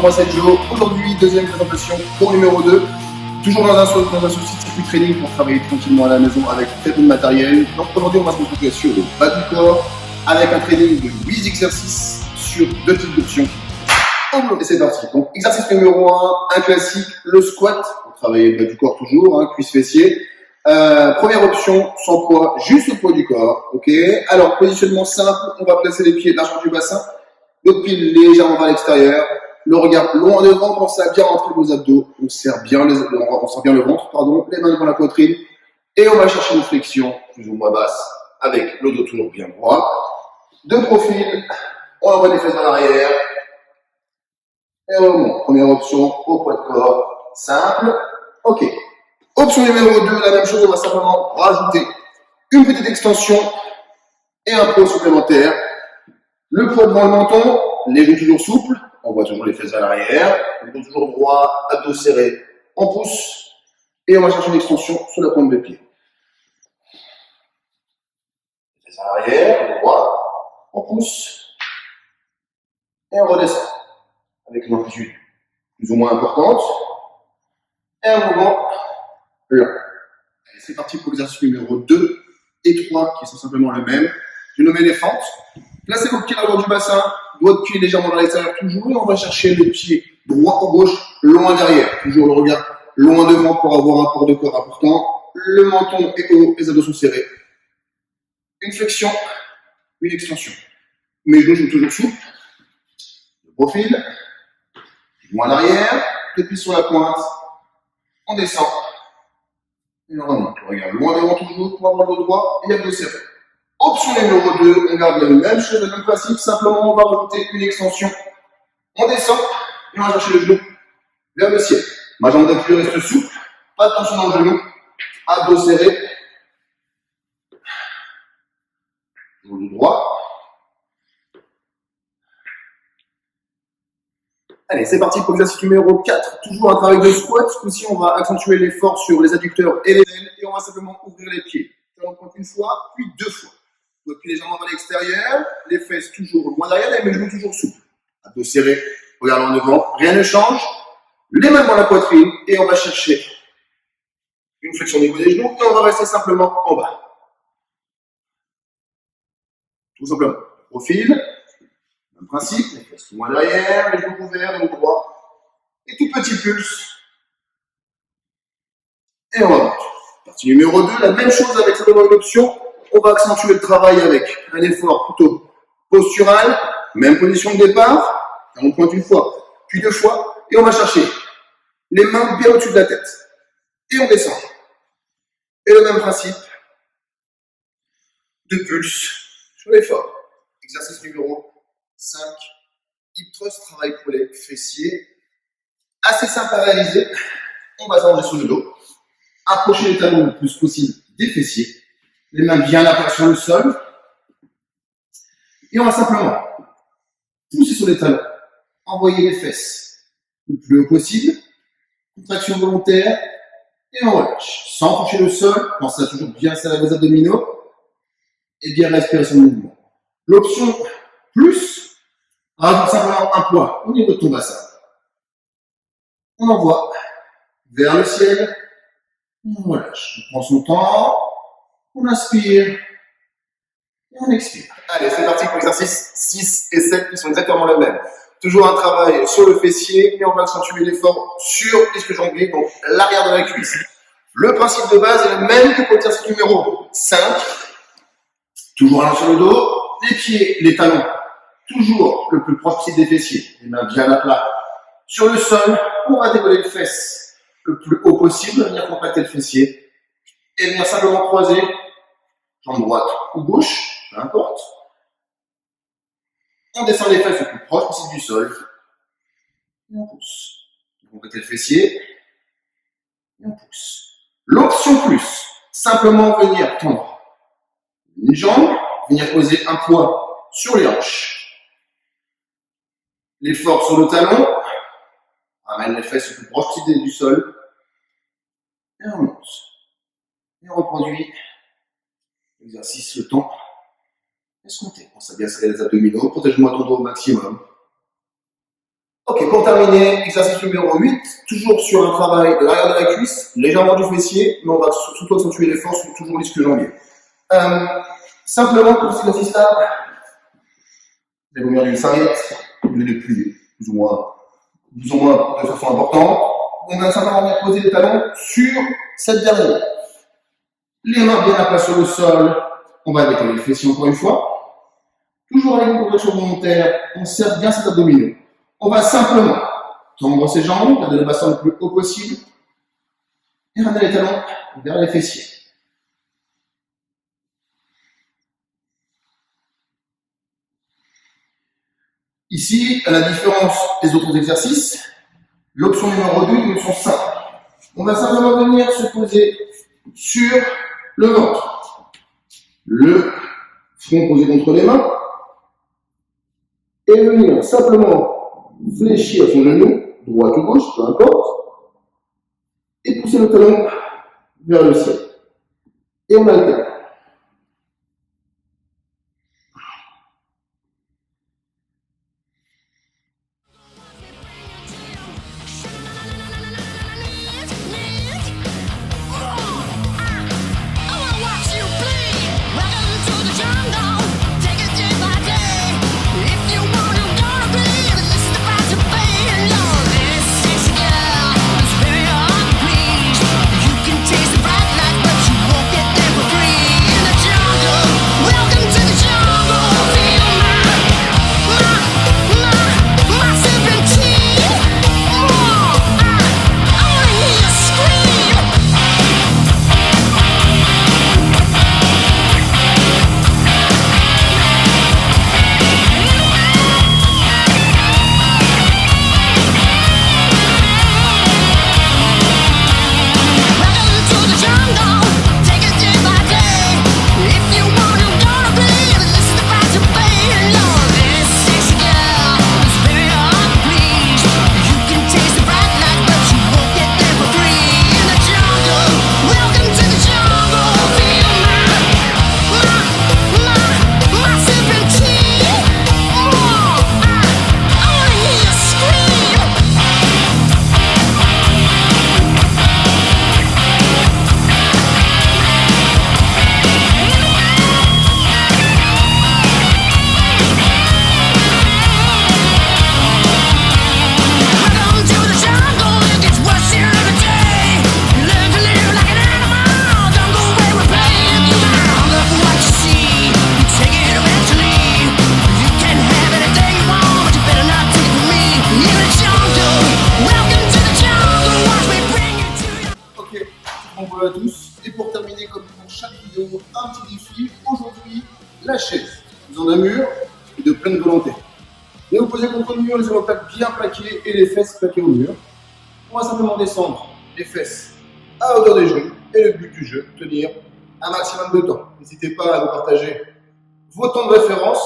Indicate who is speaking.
Speaker 1: Moi c'est Joe. Aujourd'hui, deuxième présentation pour numéro 2. Toujours dans un souci de circuit training pour travailler tranquillement à la maison avec très peu de matériel. Donc aujourd'hui, on va se concentrer sur le bas du corps avec un training de 8 exercices sur 2 types d'options. Et c'est parti. Donc exercice numéro 1, un classique, le squat pour travailler le bas du corps toujours, cuisse fessier. Première option, sans poids, juste le poids du corps. Ok. Alors positionnement simple, on va placer les pieds largement du bassin, l'autre pied légèrement vers l'extérieur. Le regard loin devant, pensez à bien rentrer vos abdos. On serre bien le ventre, les mains devant la poitrine. Et on va chercher une flexion plus ou moins basse avec le dos toujours bien droit. De profil, on envoie les fesses vers l'arrière. Et on remonte. Première option, au poids de corps, simple. Ok. Option numéro 2, la même chose, on va simplement rajouter une petite extension et un poids supplémentaire. Le poids devant le menton, les genoux toujours souples. On voit toujours les fesses vers l'arrière, le dos toujours droit, abdos serrés, on pousse et on va chercher une extension sur la pointe de pied. Les fesses vers l'arrière, droit, on pousse et on redescend avec une amplitude plus ou moins importante et un mouvement lent. Allez, c'est parti pour l'exercice numéro 2 et 3 qui sont simplement le même. J'ai nommé les fentes. Placez vos pieds à l'avant du bassin, doigt de pied légèrement vers l'extérieur toujours, et on va chercher le pied droit ou gauche, loin derrière. Toujours le regard loin devant pour avoir un port de corps important. Le menton est haut, les abdos sont serrés. Une flexion, une extension. Mes genoux sont toujours souples. Le profil, loin derrière, les pieds sur la pointe. On descend. Et on remonte. Le regard loin devant toujours pour avoir le dos droit et abdos serrés. Option numéro 2, on garde la même chose, le même principe, simplement on va rajouter une extension. On descend et on va chercher le genou vers le ciel. Ma jambe d'appui reste souple, pas de tension dans le genou, abdos serrés. Genou droit. Allez, c'est parti pour l'exercice numéro 4. Toujours un travail de squat. Ici, on va accentuer l'effort sur les adducteurs et les ailes et on va simplement ouvrir les pieds. On prend une fois, puis 2 fois. Votre pied légèrement vers l'extérieur, les fesses toujours loin derrière et mes genoux toujours souples. Abdos serrés, regard en devant, rien ne change. Les mains dans la poitrine et on va chercher une flexion au niveau des genoux et on va rester simplement en bas. Tout simplement. Profil, même principe, les fesses loin derrière, les genoux ouverts, le droit. Et tout petit pulse. Et on remonte. Partie numéro 2, la même chose avec simplement une option. On va accentuer le travail avec un effort plutôt postural, même position de départ, on pointe une fois, puis 2 fois, et on va chercher les mains bien au-dessus de la tête. Et on descend. Et le même principe de pulse sur l'effort. Exercice numéro 5, hip thrust, travail pour les fessiers. Assez simple à réaliser. On va s'allonger sur le dos, approcher les talons le plus possible des fessiers. Les mains bien à plat sur le sol. Et on va simplement pousser sur les talons. Envoyer les fesses le plus haut possible. Contraction volontaire. Et on relâche. Sans toucher le sol. Pensez à toujours bien serrer vos abdominaux. Et bien respirer son mouvement. L'option plus, rajoute simplement un poids au niveau de ton bassin. On envoie vers le ciel. On relâche. On prend son temps. On inspire et on expire. Allez, c'est parti pour l'exercice 6 et 7 qui sont exactement les mêmes. Toujours un travail sur le fessier et on va accentuer l'effort sur les jambiers, donc l'arrière de la cuisse. Le principe de base est le même que pour l'exercice numéro 5. Toujours un sur le dos, les pieds, les talons, toujours le plus proche possible des fessiers. Les mains bien à plat. Sur le sol, on va décoller les fesses le plus haut possible, venir compacter le fessier et venir simplement croiser jambe droite ou gauche, peu importe. On descend les fesses le plus proche possible du sol. Et on pousse. On compacte le fessier. Et on pousse. L'option plus, simplement venir tendre une jambe, venir poser un poids sur les hanches. L'effort sur le talon, ramène les fesses le plus proche du sol. Et on monte. Et on reproduit l'exercice le temps escompté. Pense à bien serrer les abdominaux. Protège-moi ton dos au maximum. Ok, pour terminer, exercice numéro 8. Toujours sur un travail de l'arrière de la cuisse, légèrement du fessier, mais on va surtout accentuer les forces sur toujours l'ischio-jambier. Simplement, pour cet exercice-là, vous allez vous mettre d'une serviette, vous allez plier, plus ou moins de façon importante. On va simplement bien poser les talons sur cette dernière. Les mains bien à plat sur le sol. On va décoller le fessier encore une fois. Toujours avec une progression volontaire. On serre bien cet abdominaux. On va simplement tendre ses jambes, garder le bassin le plus haut possible. Et ramener les talons vers les fessiers. Ici, à la différence des autres exercices, l'option numéro 2 est une option simple. On va simplement venir se poser sur le ventre. Le front posé contre les mains. Et venir simplement fléchir son genou, droite ou gauche, peu importe. Et pousser le talon vers le ciel. Et on alterne. Bonjour à tous, et pour terminer comme pour chaque vidéo, un petit défi, aujourd'hui la chaise, dans un mur et de pleine volonté. Et vous posez contre le mur, les omoplates bien plaquées et les fesses plaquées au mur. On va simplement descendre les fesses à hauteur des genoux et le but du jeu, tenir un maximum de temps. N'hésitez pas à nous partager vos temps de référence